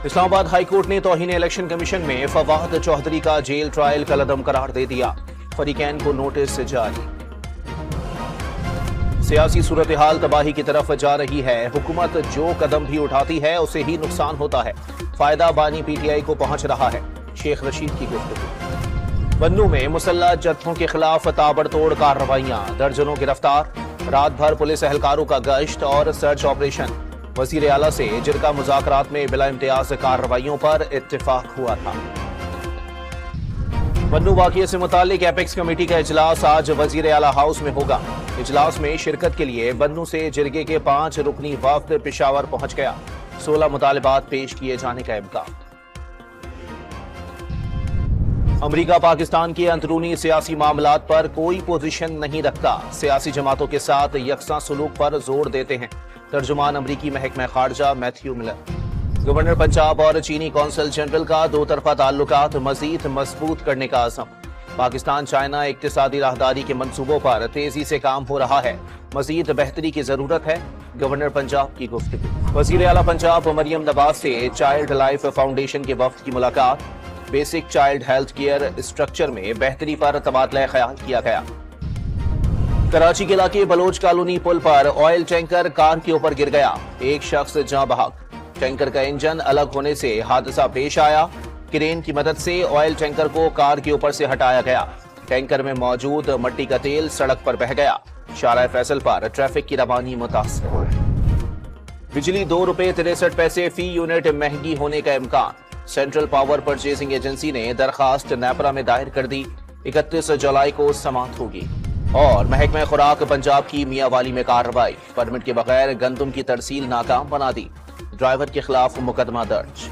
Islamabad high court ने तौहीन election commission में फवाद चौधरी का जेल ट्रायल कलअदम करार दे दिया। फरीकैन को नोटिस जारी। सियासी सूरत हाल तबाही की तरफ जा रही है। हुकूमत जो कदम भी उठाती है उसे ही नुकसान होता है। फायदा बानी पीटीआई को पहुंच रहा है। शेख रशीद की गुफ्तगू। बन्नू में मुसल्लह जत्थों के खिलाफ ताबड़तोड़ कार्रवाइयां, दर्जनों गिरफ्तार। रात भर पुलिस एहलकारों का गश्त और सर्च ऑपरेशन। वजीर आला से जिरगा मुज़ाकरात में बिला इम्तियाज कार्रवाइयों पर इत्तेफाक हुआ था। बन्नू वाक़िए से मुतालिक एपेक्स कमेटी का इजलास आज वजीर आला हाउस में होगा। इजलास में शिरकत के लिए बन्नू से जिरगे के 5 रुकनी वफ्द पेशावर पहुंच गया। 16 मुतालिबात पेश किए जाने का इम्कान। अमरीका पाकिस्तान के अंदरूनी सियासी मामलात पर कोई पोजीशन नहीं रखता। सियासी जमातों के साथ यकसा सलूक पर जोर देते हैं। तर्जुमान अमरीकी महकमा खारजा मैथ्यू मिलर। गवर्नर पंजाब और चीनी कौंसल जनरल का दो तरफा ताल्लुकात मजीद मजबूत करने का अज़म। पाकिस्तान चाइना इक्तिसादी राहदारी के मंसूबों पर तेजी से काम हो रहा है। मजीद बेहतरी की जरूरत है। गवर्नर पंजाब की गुफ्तगू। वजीर आला पंजाब मरियम नवाज से चाइल्ड लाइफ फाउंडेशन के वफ्द की मुलाकात। Basic child health care structure में बेहतरी पर तबादला ख्याल किया गया। कराची के इलाके बलोच कॉलोनी पुल पर ऑयल टैंकर कार के ऊपर गिर गया। एक शख्स जाँ बहक। टैंकर का इंजन अलग होने से हादसा पेश आया। क्रेन की मदद से ऑयल टैंकर को कार के ऊपर से हटाया गया। टैंकर में मौजूद मट्टी का तेल सड़क पर बह गया। शारा फैसल पर ट्रैफिक की रवानी मुतासर। बिजली ₹2.63 फी यूनिट महंगी होने का इम्कान। सेंट्रल पावर परचेजिंग एजेंसी ने दरखास्त नेपरा में दायर कर दी। 31 जुलाई को समाप्त होगी। और महकमा खुराक पंजाब की मियावाली में कार्रवाई। परमिट के बगैर गंदम की तरसील नाकाम बना दी। ड्राइवर के खिलाफ मुकदमा दर्ज।